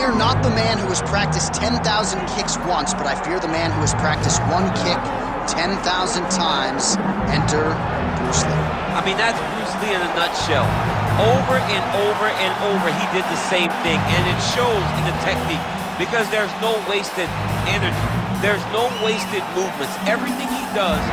fear not the man who has practiced 10,000 kicks once, but I fear the man who has practiced one kick 10,000 times. Enter Bruce Lee. I mean, that's Bruce Lee in a nutshell. Over and over and over, he did the same thing, and it shows in the technique because there's no wasted energy. There's no wasted movements. Everything he does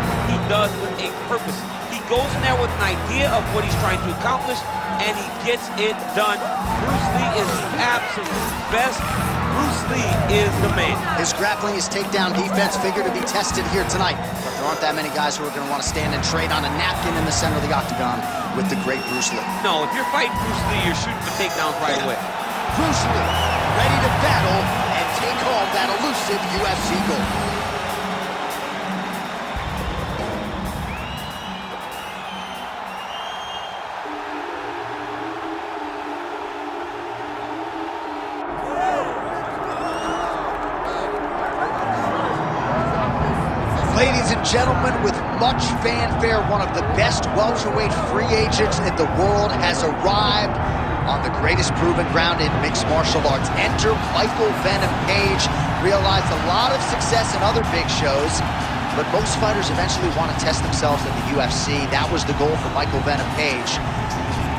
with a purpose. He goes in there with an idea of what he's trying to accomplish, and he gets it done. Bruce Lee is the absolute best. Bruce Lee is the man. His grappling, his takedown defense figure to be tested here tonight. But there aren't that many guys who are going to want to stand and trade on a napkin in the center of the octagon with the great Bruce Lee. No, if you're fighting Bruce Lee, you're shooting for takedowns right away. Bruce Lee, ready to battle and take home that elusive UFC gold. Ladies and gentlemen, with much fanfare, one of the best welterweight free agents in the world has arrived on the greatest proven ground in mixed martial arts. Enter Michael Venom Page. Realized a lot of success in other big shows, but most fighters eventually want to test themselves in the UFC. That was the goal for Michael Venom Page.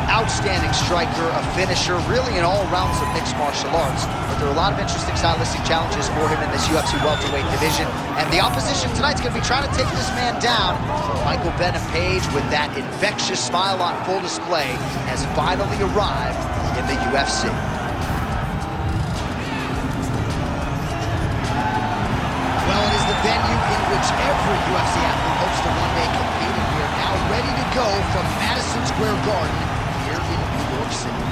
Outstanding striker, a finisher, really in all realms of mixed martial arts. But there are a lot of interesting stylistic challenges for him in this UFC welterweight division. And the opposition tonight's going to be trying to take this man down. Michael Venom Page, with that infectious smile on full display, has finally arrived in the UFC. Well, it is the venue in which every UFC athlete hopes to one day compete, and we are now ready to go from Madison Square Garden here in New York City.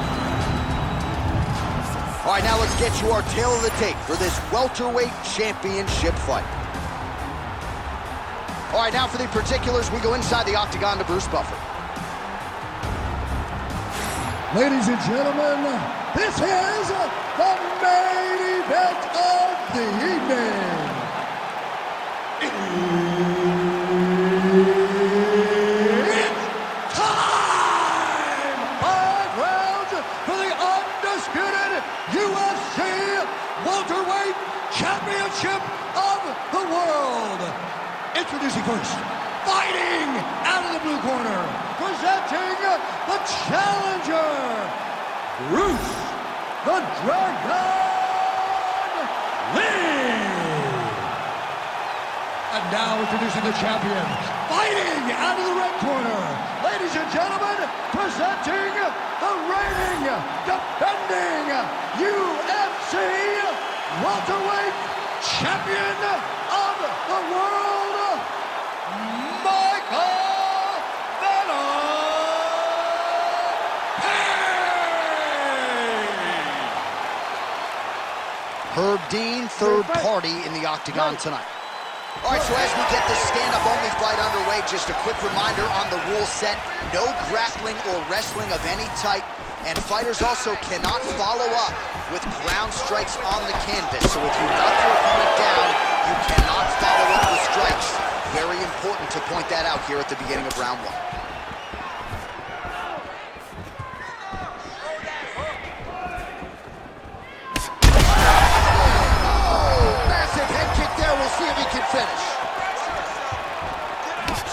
All right, now let's get you our tale of the tape for this welterweight championship fight. All right, now for the particulars, we go inside the octagon to Bruce Buffer. Ladies and gentlemen, this is the main event of the evening. It's time! 5 rounds for the undisputed UFC welterweight championship of the world. Introducing first, fighting out of the blue corner, presenting the challenger, Bruce the Dragon Lee. And now introducing the champion, fighting out of the red corner, ladies and gentlemen, presenting the reigning, defending UFC welterweight champion of the world, Michael Venom Page. Herb Dean, third party in the octagon tonight. All right, so as we get this stand-up-only fight underway, just a quick reminder on the rule set: no grappling or wrestling of any type, and fighters also cannot follow up with ground strikes on the canvas. So if you knock your opponent down, you cannot follow up with strikes. Very important to point that out here at the beginning of round 1. See if he can finish.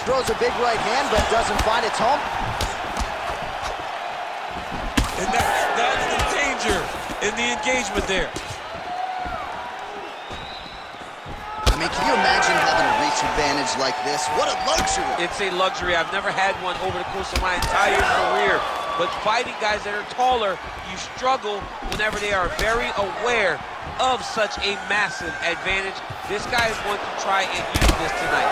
Throws a big right hand, but doesn't find its home. And that's the danger in the engagement there. I mean, can you imagine having a reach advantage like this? What a luxury. It's a luxury. I've never had one over the course of my entire career. But fighting guys that are taller, you struggle whenever they are very aware of such a massive advantage. This guy is going to try and use this tonight.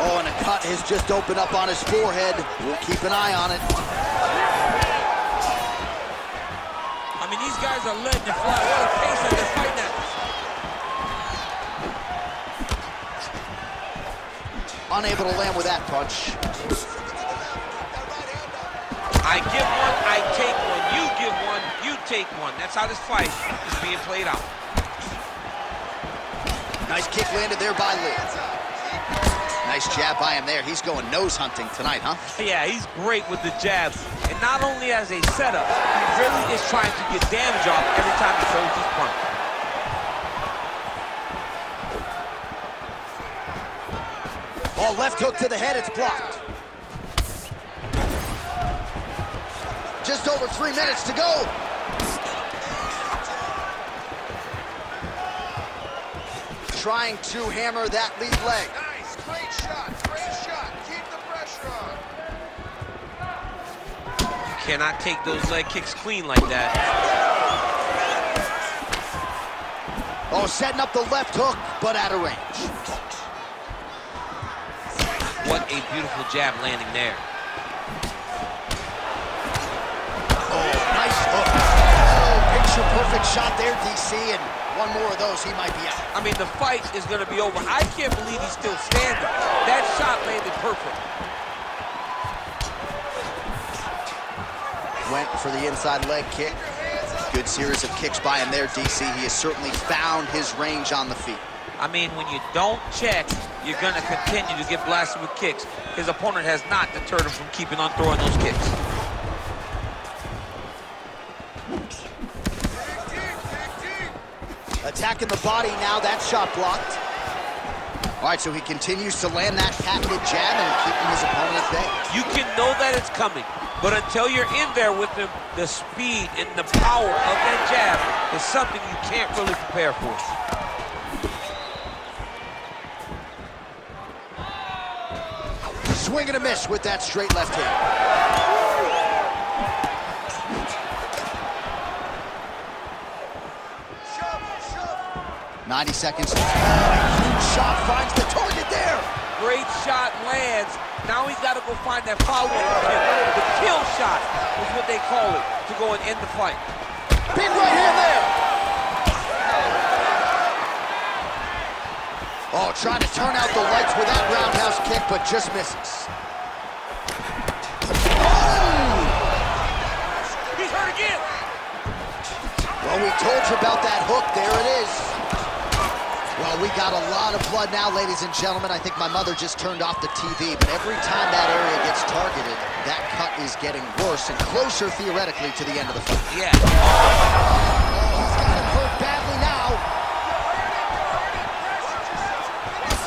Oh, and a cut has just opened up on his forehead. We'll keep an eye on it. I mean, these guys are letting it fly. What a pace that they're fighting at. Unable to land with that punch. I give one, I take one. You give one, you take one. That's how this fight is being played out. Nice kick landed there by Lee. nice jab by him there. He's going nose hunting tonight, huh? Yeah, he's great with the jab. And not only as a setup, he really is trying to get damage off every time he throws his punch. Oh, left hook to the head, it's blocked. Just over 3 minutes to go. Trying to hammer that lead leg. Nice, great shot, keep the pressure on. You cannot take those leg kicks clean like that. Oh, setting up the left hook, but out of range. What a beautiful jab landing there. Oh, nice hook. Oh, picture perfect shot there, DC, and one more of those, he might be out. I mean, the fight is going to be over. I can't believe he's still standing. That shot landed perfect. Went for the inside leg kick. Good series of kicks by him there, DC. He has certainly found his range on the feet. I mean, when you don't check, you're going to continue to get blasted with kicks. His opponent has not deterred him from keeping on throwing those kicks. Attacking the body now, that shot blocked. All right, so he continues to land that patented jab and keeping his opponent at bay. You can know that it's coming, but until you're in there with him, the speed and the power of that jab is something you can't really prepare for. Swing and a miss with that straight left hand. 90 seconds. Huge shot finds the target there. Great shot lands. Now he's got to go find that follow-up kill. The kill shot is what they call it, to go and end the fight. Big right hand there. Oh, trying to turn out the lights with that roundhouse kick, but just misses. Oh! He's hurt again. Well, we told you about that hook. There it is. Well, we got a lot of blood now, ladies and gentlemen. I think my mother just turned off the TV, but every time that area gets targeted, that cut is getting worse and closer, theoretically, to the end of the fight. Yeah. Oh, he's got it hurt badly now.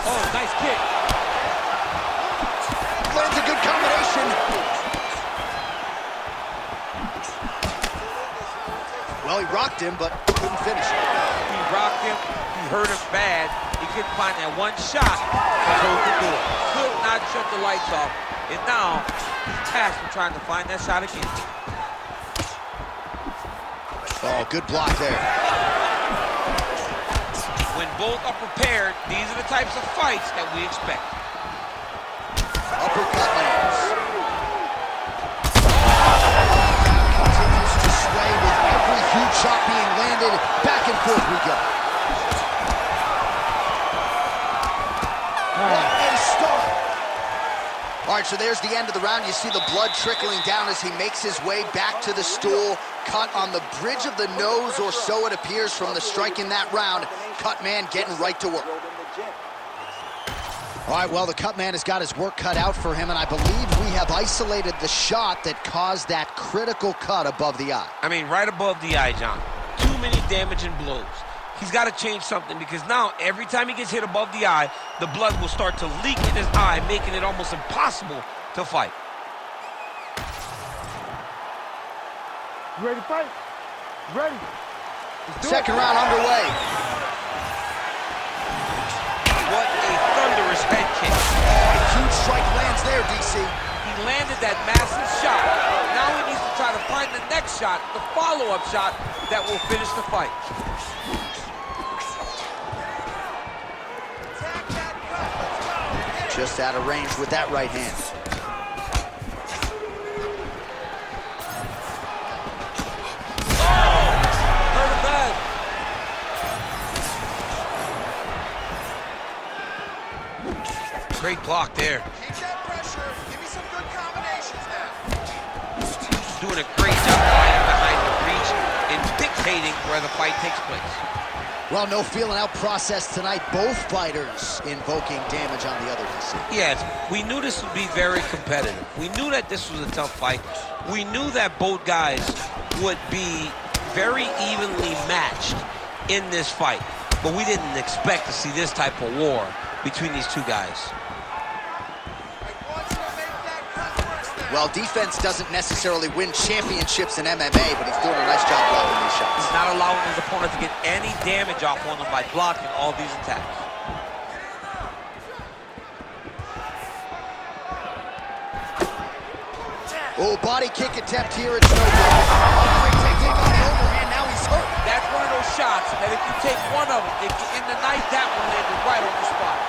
Oh, nice kick. Lands a good combination. Well, he rocked him, but couldn't finish it. He rocked him. He hurt him bad. He couldn't find that one shot to close the door. Could not shut the lights off. And now he's tasked with trying to find that shot again. Oh, good block there. When both are prepared, these are the types of fights that we expect. Uppercut lands. Continues to sway with every huge shot being landed. Back and forth we go. What a start. All right, so there's the end of the round. You see the blood trickling down as he makes his way back to the stool. Cut on the bridge of the nose, or so it appears from the strike in that round. Cut man getting right to work. All right, well, the cut man has got his work cut out for him, and I believe we have isolated the shot that caused that critical cut above the eye. I mean, right above the eye, John. Too many damaging blows. He's got to change something, because now every time he gets hit above the eye, the blood will start to leak in his eye, making it almost impossible to fight. You ready to fight? Ready. Second round underway. What a thunderous head kick. A huge strike lands there, DC. He landed that massive shot. Now he needs to try to find the next shot, the follow-up shot that will finish the fight. Just out of range with that right hand. Hurt him bad. Great block there. Keep that pressure. Give me some good combinations now. Doing a great job fighting behind the reach and dictating where the fight takes place. Well, no feeling out process tonight. Both fighters invoking damage on the other, DC. Yes, we knew this would be very competitive. We knew that this was a tough fight. We knew that both guys would be very evenly matched in this fight. But we didn't expect to see this type of war between these two guys. Well, defense doesn't necessarily win championships in MMA, but he's doing a nice job blocking these shots. He's not allowing his opponent to get any damage off on him by blocking all these attacks. Oh, body kick attempt here. It's no good. Quick technique on the overhand. Now he's hurt. That's one of those shots that if you take one of them, in the night, that one landed right on the spot.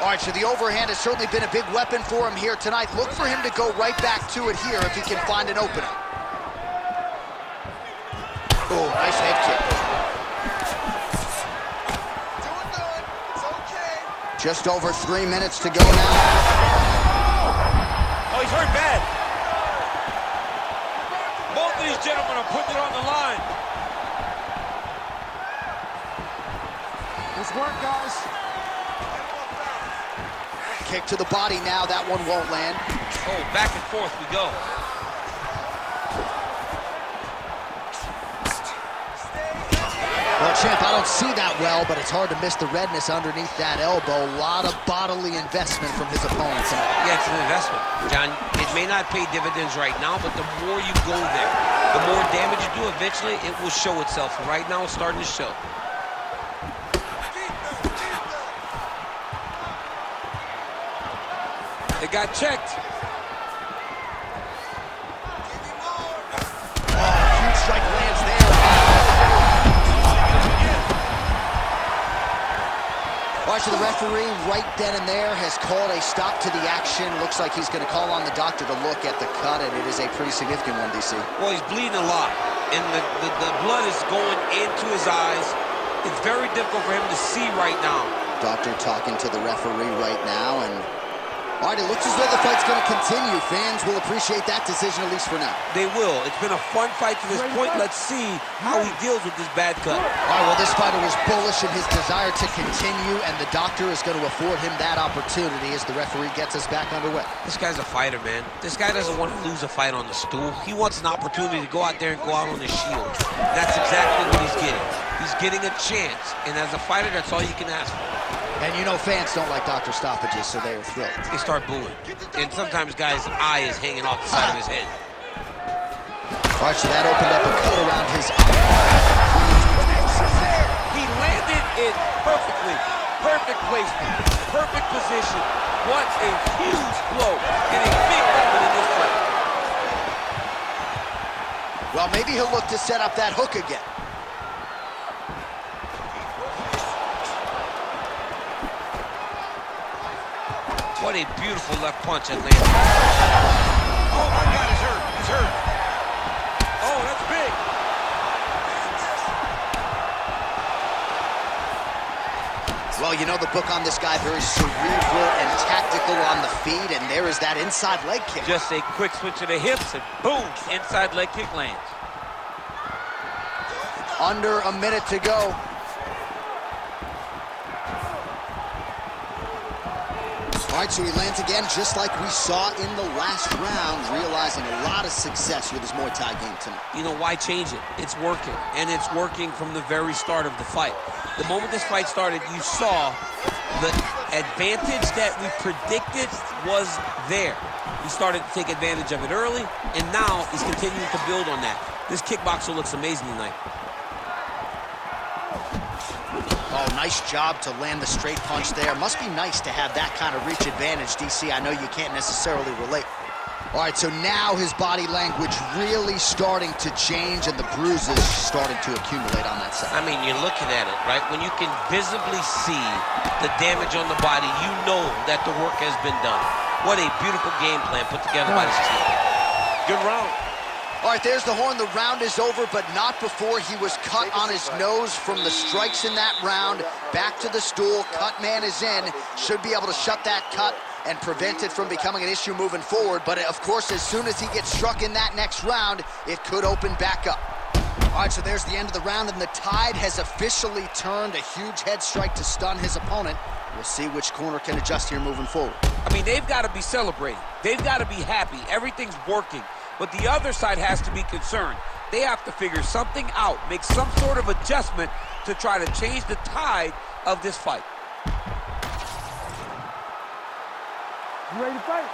All right, so the overhand has certainly been a big weapon for him here tonight. Look for him to go right back to it here if he can find an opening. Oh, nice head kick. Doing good. It's okay. Just over 3 minutes to go now. Oh, he's hurt bad. Both of these gentlemen are putting it on the line. Nice work, guys. Kick to the body now. That one won't land. Oh, back and forth we go. Well, champ, I don't see that well, but it's hard to miss the redness underneath that elbow. A lot of bodily investment from his opponent tonight. Yeah, it's an investment. John, it may not pay dividends right now, but the more you go there, the more damage you do, eventually it will show itself. And right now it's starting to show. They got checked. Huge strike lands there. All right, so the referee right then and there has called a stop to the action. Looks like he's going to call on the doctor to look at the cut, and it is a pretty significant one, DC. Well, he's bleeding a lot, and the blood is going into his eyes. It's very difficult for him to see right now. Doctor talking to the referee right now, and all right, it looks as though the fight's going to continue. Fans will appreciate that decision, at least for now. They will. It's been a fun fight to this point. Let's see how he deals with this bad cut. All right, well, this fighter was bullish in his desire to continue, and the doctor is going to afford him that opportunity as the referee gets us back underway. This guy's a fighter, man. This guy doesn't want to lose a fight on the stool. He wants an opportunity to go out there and go out on his shield. That's exactly what he's getting. He's getting a chance, and as a fighter, that's all you can ask for. And you know fans don't like doctor stoppages, so they are thrilled. They start booing. And sometimes guys' eye is hanging off the side of his head. All right, so that opened up a cut around his eye. He landed it perfectly. Perfect placement. Perfect position. What a huge blow and a big moment in this fight. Well, maybe he'll look to set up that hook again. What a beautiful left punch that landed. Oh my God, he's hurt. He's hurt. Oh, that's big. Well, you know the book on this guy, very cerebral and tactical on the feet, and there is that inside leg kick. Just a quick switch of the hips and boom, inside leg kick lands. Under a minute to go. All right, so he lands again, just like we saw in the last round, realizing a lot of success with his Muay Thai game tonight. You know, why change it? It's working, and it's working from the very start of the fight. The moment this fight started, you saw the advantage that we predicted was there. He started to take advantage of it early, and now he's continuing to build on that. This kickboxer looks amazing tonight. Oh, nice job to land the straight punch there. Must be nice to have that kind of reach advantage, DC. I know you can't necessarily relate. All right, so now his body language really starting to change and the bruises starting to accumulate on that side. I mean, you're looking at it, right? When you can visibly see the damage on the body, you know that the work has been done. What a beautiful game plan put together by this team. Good round. All right, there's the horn. The round is over, but not before he was cut on his nose from the strikes in that round. Back to the stool. Cut man is in. Should be able to shut that cut and prevent it from becoming an issue moving forward. But, of course, as soon as he gets struck in that next round, it could open back up. All right, so there's the end of the round, and the tide has officially turned. A huge head strike to stun his opponent. We'll see which corner can adjust here moving forward. I mean, they've got to be celebrating. They've got to be happy. Everything's working. But the other side has to be concerned. They have to figure something out, make some sort of adjustment to try to change the tide of this fight. You ready to fight?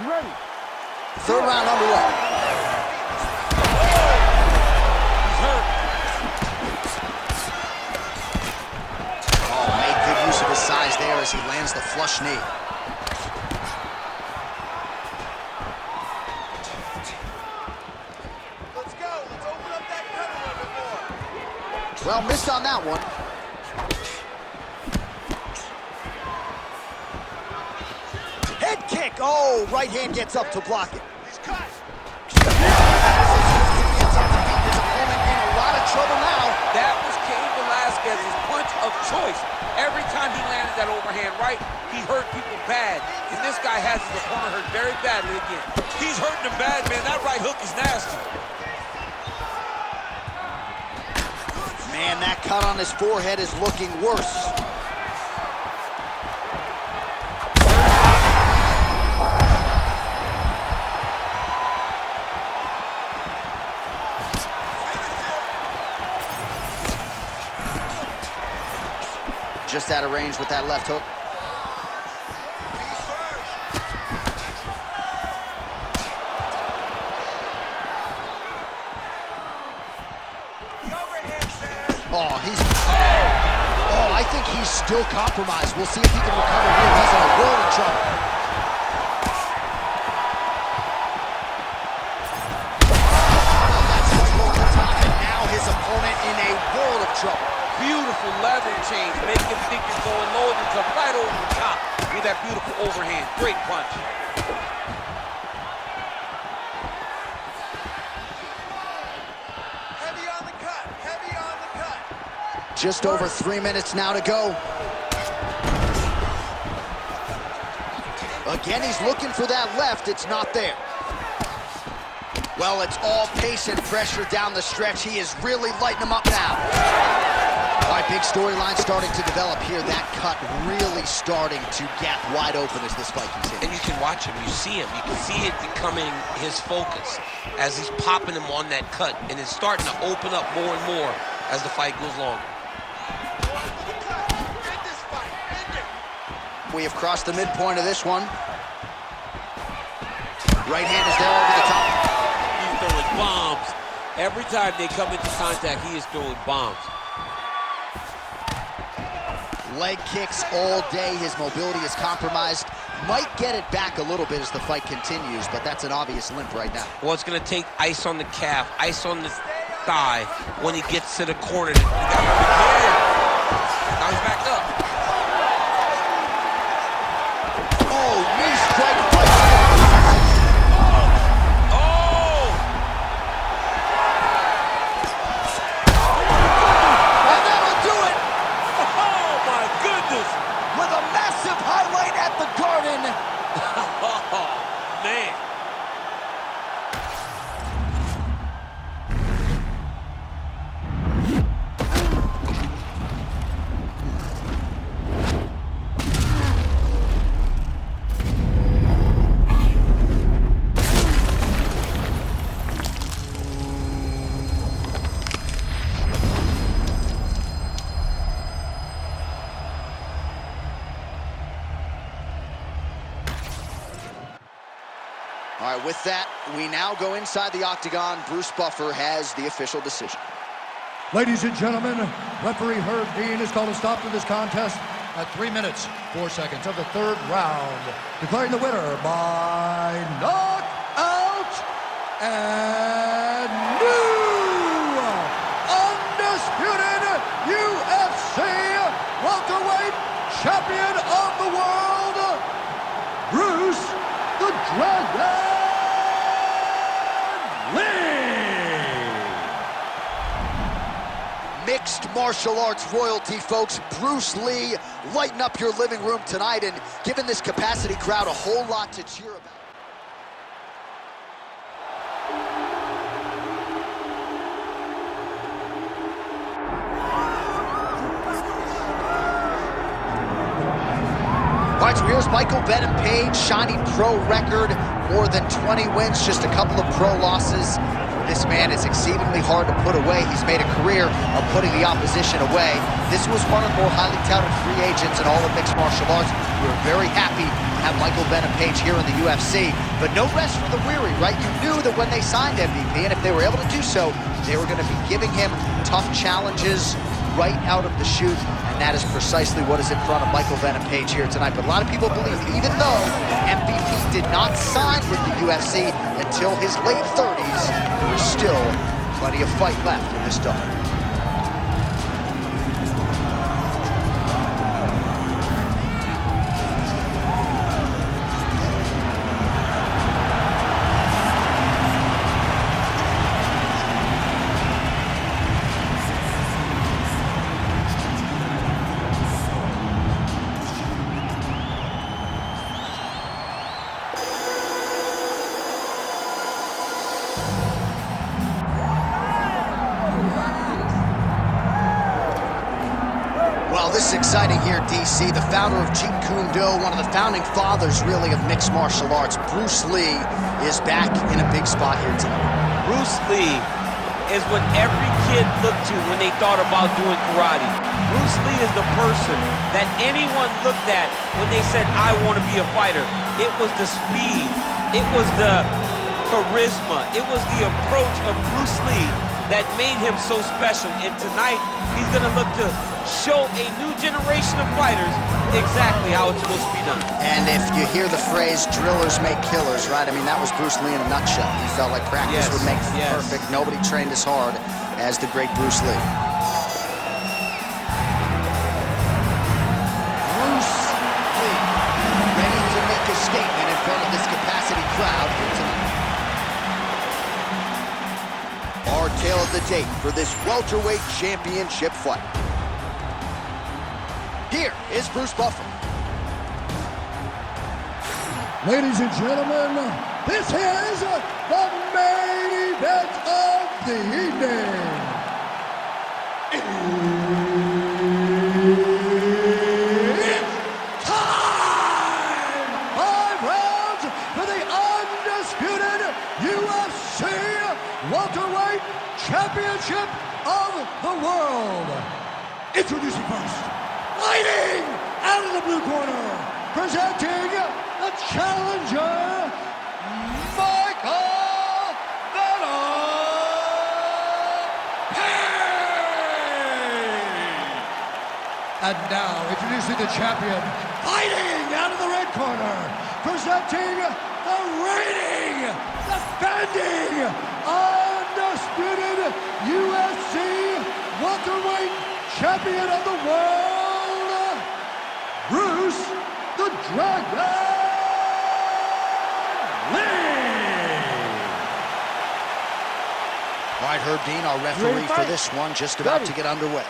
You ready? Third round underway. He's hurt. Oh, made good use of his size there as he lands the flush knee. Let's go. Let's open up that cut a little bit more. Well, missed on that one. Head kick. Oh, right hand gets up to block it. He's cut. His opponent in a lot of trouble now. That was Cain Velasquez's punch of choice. Every time he landed that overhand right, he hurt people bad. And this guy has his opponent hurt very badly again. He's hurting him bad, man. That right hook is nasty. Man, that cut on his forehead is looking worse. Just out of range with that left hook. Oh, I think he's still compromised. We'll see if he can recover here. He's in a world of trouble. That's his roll to top, and now his opponent in a world of trouble. Beautiful leather change. Make him think you're going low and come right over the top with that beautiful overhand. Great punch. Heavy on the cut. Heavy on the cut. Just over 3 minutes now to go. Again, he's looking for that left. It's not there. Well, it's all pace and pressure down the stretch. He is really lighting him up now. All right, big storyline starting to develop here. That cut really starting to gap wide open as this fight continues. And you can watch him, you see him, you can see it becoming his focus as he's popping him on that cut, and it's starting to open up more and more as the fight goes longer. End this fight. End it. We have crossed the midpoint of this one. Right hand is there over the top. He's throwing bombs. Every time they come into contact, he is throwing bombs. Leg kicks all day. His mobility is compromised. Might get it back a little bit as the fight continues, but that's an obvious limp right now. Well, it's going to take ice on the calf, ice on the thigh when he gets to the corner. You got to be clear. Now he's back up. Oh, knee strike. And that'll do it Oh, my goodness. with a massive highlight at the Garden. Oh, man. All right, with that, we now go inside the octagon. Bruce Buffer has the official decision. Ladies and gentlemen, referee Herb Dean has called a stop to this contest at 3 minutes, 4 seconds of the third round, declaring the winner by knockout and new undisputed UFC welterweight champion of the world, Bruce the Dragon Mixed martial arts royalty, folks. Bruce Lee lighting up your living room tonight and giving this capacity crowd a whole lot to cheer about. All right, so here's Michael Venom Page, shining pro record, more than 20 wins, just a couple of pro losses. This man is exceedingly hard to put away. He's made a career of putting the opposition away. This was one of the more highly touted free agents in all of mixed martial arts. We were very happy to have Michael Venom Page here in the UFC, but no rest for the weary, right? You knew that when they signed MVP, and if they were able to do so, they were going to be giving him tough challenges right out of the chute, and that is precisely what is in front of Michael Venom Page here tonight. But a lot of people believe, even though MVP did not sign with the UFC until his late 30s, there is still plenty of fight left in this dog. Well, this is exciting here, DC. The founder of Jeet, Kune, one of the founding fathers, really, of mixed martial arts, Bruce Lee, is back in a big spot here tonight. Bruce Lee is what every kid looked to when they thought about doing karate. Bruce Lee is the person that anyone looked at when they said, I want to be a fighter. It was the speed, it was the charisma, it was the approach of Bruce Lee that made him so special. And tonight, he's gonna look to show a new generation of fighters exactly how it's supposed to be done. And if you hear the phrase, drillers make killers, right? I mean, that was Bruce Lee in a nutshell. He felt like practice would make perfect. Nobody trained as hard as the great Bruce Lee. Bruce Lee, ready to make a statement in front of this capacity crowd here tonight. Our tale of the tape for this welterweight championship fight. Here is Bruce Buffer. Ladies and gentlemen, this is the main event of the evening. It's time! 5 rounds for the undisputed UFC welterweight championship of the world. Introducing first, fighting out of the blue corner, presenting the challenger, Michael Venom Page. And now, introducing the champion, fighting out of the red corner, presenting the reigning, defending, undisputed UFC welterweight champion of the world, Bruce the Dragon Lee. All right, Herb Dean, our referee for this one, just about to get underway.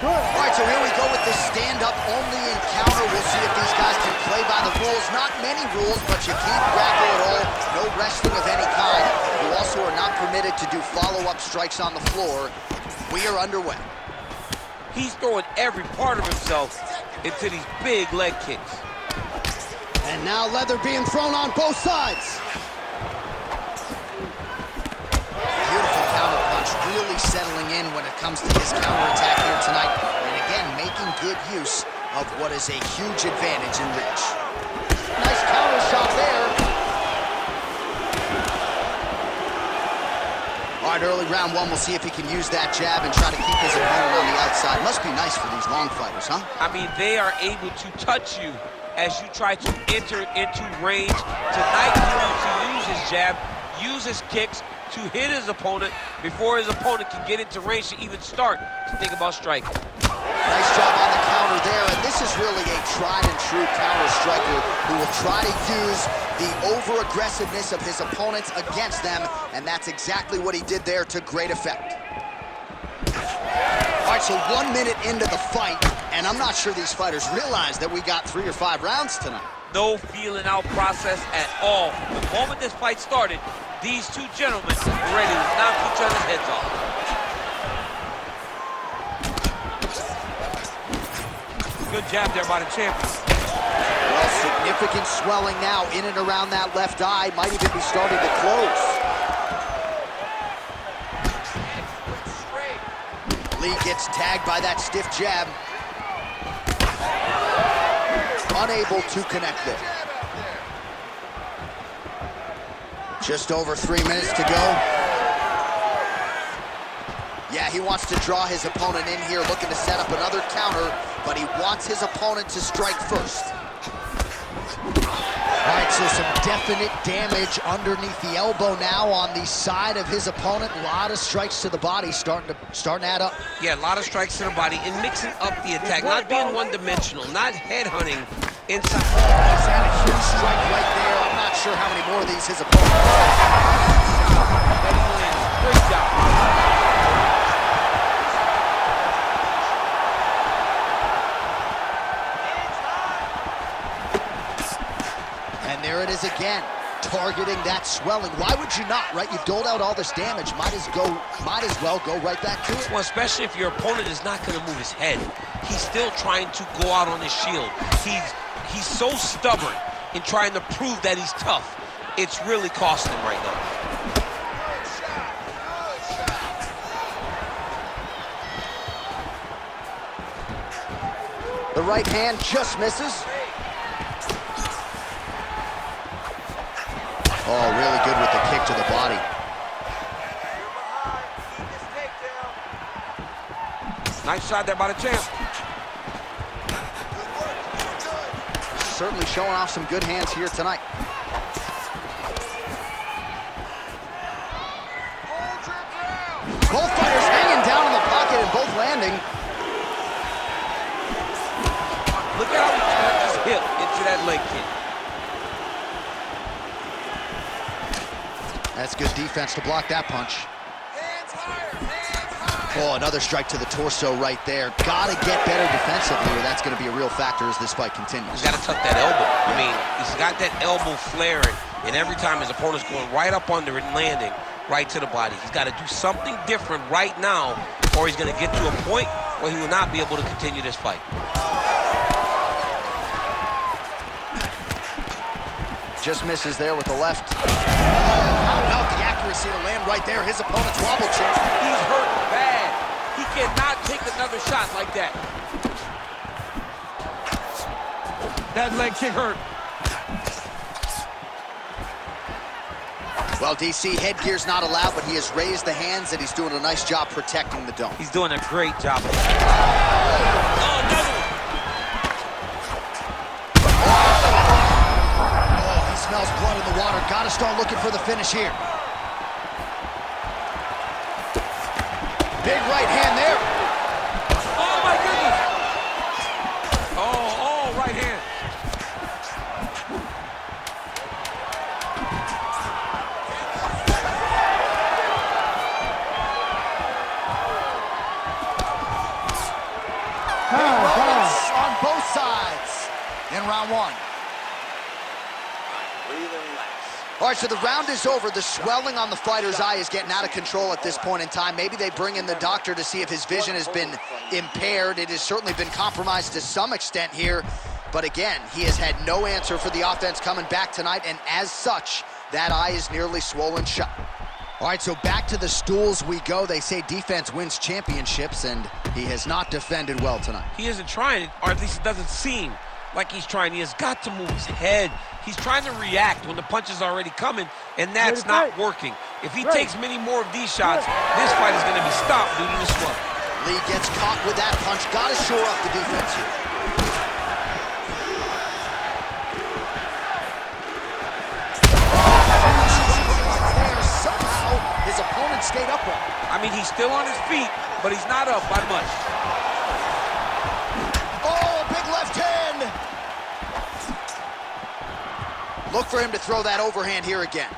All right, so here we go with the stand-up only encounter. We'll see if these guys can play by the rules. Not many rules, but you can't grapple at all. No wrestling of any kind. You also are not permitted to do follow-up strikes on the floor. We are underway. He's throwing every part of himself into these big leg kicks. And now leather being thrown on both sides. Beautiful counter punch, really settling in when it comes to his counterattack here tonight. And again, making good use of what is a huge advantage in reach. Nice counter shot there. All right, early round one, we'll see if he can use that jab and try to keep his opponent on the outside. Must be nice for these long fighters, huh? I mean, they are able to touch you as you try to enter into range. Tonight, he needs to use his jab, use his kicks to hit his opponent before his opponent can get into range to even start to think about striking. Nice job on the counter there, and this is really a tried and true counter striker who will try to use the over-aggressiveness of his opponents against them, and that's exactly what he did there to great effect. All right, so 1 minute into the fight, and I'm not sure these fighters realize that we got 3 or 5 rounds tonight. No feeling out process at all. The moment this fight started, these two gentlemen were ready to knock each other's heads off. Good jab there by the champion. Well Significant swelling now in and around that left eye. Might even be starting to close. Lee gets tagged by that stiff jab. Unable to connect there. Just over 3 minutes to go. Yeah, he wants to draw his opponent in here, looking to set up another counter, but he wants his opponent to strike first. All right, so some definite damage underneath the elbow now on the side of his opponent. A lot of strikes to the body starting to add up. Yeah, a lot of strikes to the body and mixing up the attack, not being one-dimensional, not headhunting inside. He's had a huge strike right there. I'm not sure how many more of these his opponent has. Great job. And there it is again, targeting that swelling. Why would you not, right? You've doled out all this damage. Might as well go right back to it. Well, especially if your opponent is not going to move his head. He's still trying to go out on his shield. He's so stubborn in trying to prove that he's tough. It's really costing him right now. The right hand just misses. Oh, really good with the kick to the body. Nice shot there by the champ. Certainly showing off some good hands here tonight. Both fighters hanging down in the pocket and both landing. Look at how he turned his hip into that leg kick. That's good defense to block that punch. Hands higher, hands high. Oh, another strike to the torso right there. Gotta get better defensively, or that's gonna be a real factor as this fight continues. He's got to tuck that elbow. I mean, he's got that elbow flaring, and every time his opponent's going right up under it and landing right to the body. He's got to do something different right now, or he's going to get to a point where he will not be able to continue this fight. Just misses there with the left. How about the accuracy to land right there? His opponent's wobble chin. He's hurt bad. He cannot take another shot like that. That leg kick hurt. Well, DC, headgear's not allowed, but he has raised the hands and he's doing a nice job protecting the dome. He's doing a great job. Oh, another one. Oh, he smells blood in the water. Gotta start looking for the finish here. Big right hand there. Oh, my goodness. Oh, right hand. On both sides in round one. All right, so the round is over. The swelling on the fighter's eye is getting out of control at this point in time. Maybe they bring in the doctor to see if his vision has been impaired. It has certainly been compromised to some extent here. But again, he has had no answer for the offense coming back tonight, and as such, that eye is nearly swollen shut. All right, so back to the stools we go. They say defense wins championships, and he has not defended well tonight. He isn't trying, or at least it doesn't seem like he's trying. He has got to move his head. He's trying to react when the punch is already coming, and that's not working. If he takes many more of these shots, this fight is going to be stopped due to the swelling. Lee gets caught with that punch. Got to shore up the defense here. Somehow, his opponent stayed upright. I mean, he's still on his feet, but he's not up by much. Oh, big left hand. Look for him to throw that overhand here again.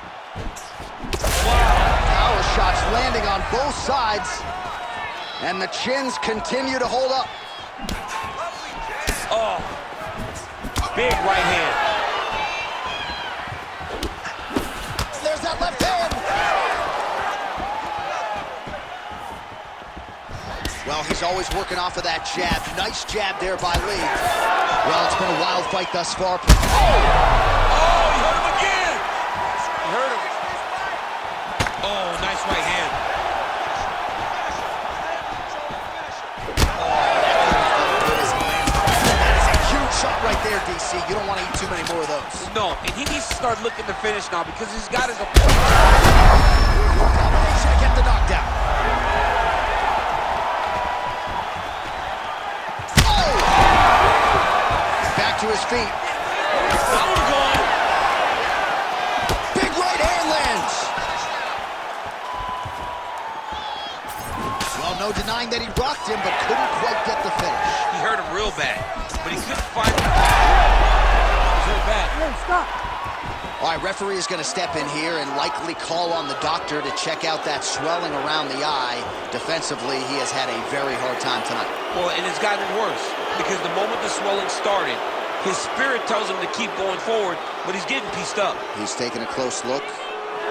Power shots landing on both sides, and the chins continue to hold up. Oh, big right hand. There's that left hand. Well, he's He's always working off of that jab. Nice jab there by Lee. Well, it's been a wild fight thus far. Oh, he hurt him again. He hurt him. Oh, nice right hand. That is a huge shot right there, DC. You don't want to eat too many more of those. No, and he needs to start looking to finish now because he's got his opponent. Combination to get the knockdown. Oh! Back to his feet. Now we're going. Big right hand lands. Well, no denying that he rocked him, but couldn't quite get the finish. He hurt him real bad, but he couldn't find him. He was hurt bad. Hey, stop. All right, referee is going to step in here and likely call on the doctor to check out that swelling around the eye. Defensively, he has had a very hard time tonight. Well, and it's gotten worse because the moment the swelling started, his spirit tells him to keep going forward, but he's getting pieced up. He's taking a close look.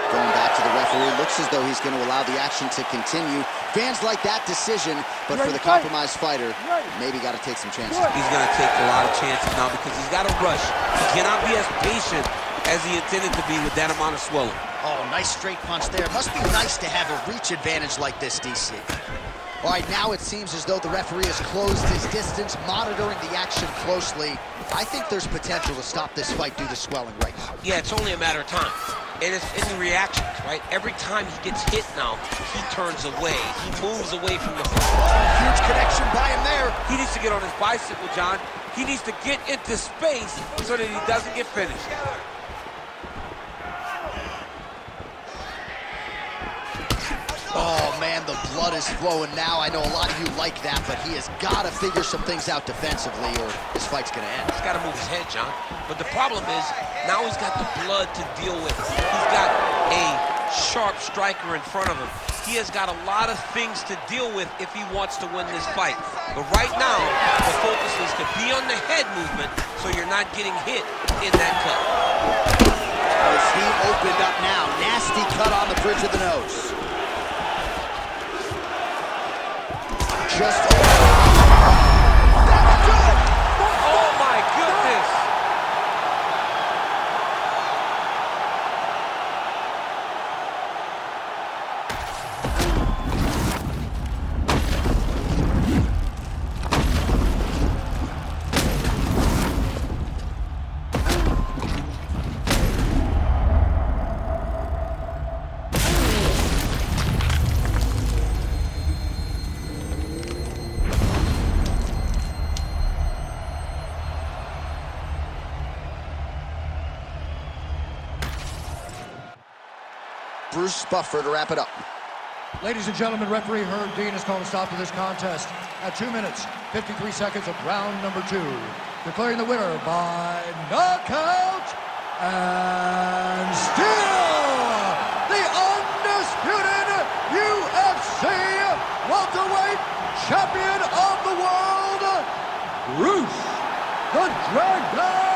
Going back to the referee. Looks as though he's going to allow the action to continue. Fans like that decision, but for the compromised fighter, maybe got to take some chances. He's going to take a lot of chances now because he's got to rush. He cannot be as patient as he intended to be with that amount of swelling. Oh, nice straight punch there. Must be nice to have a reach advantage like this, DC. All right, now it seems as though the referee has closed his distance, monitoring the action closely. I think there's potential to stop this fight due to swelling right now. Yeah, it's only a matter of time. And it's in the reactions, right? Every time he gets hit now, he turns away. He moves away from the fight. Huge connection by him there. He needs to get on his bicycle, John. He needs to get into space so that he doesn't get finished. Oh, man, the blood is flowing now. I know a lot of you like that, but he has got to figure some things out defensively or this fight's going to end. He's got to move his head, John. But the problem is, now he's got the blood to deal with. He's got a sharp striker in front of him. He has got a lot of things to deal with if he wants to win this fight. But right now, the focus is to be on the head movement so you're not getting hit in that cut. His knee opened up now. Nasty cut on the bridge of the nose. Just oh my goodness! Bruce Buffer to wrap it up. Ladies and gentlemen, referee Herb Dean has called a stop to this contest at 2 minutes, 53 seconds of round number 2. Declaring the winner by knockout and still the undisputed UFC welterweight champion of the world, Bruce the Dragon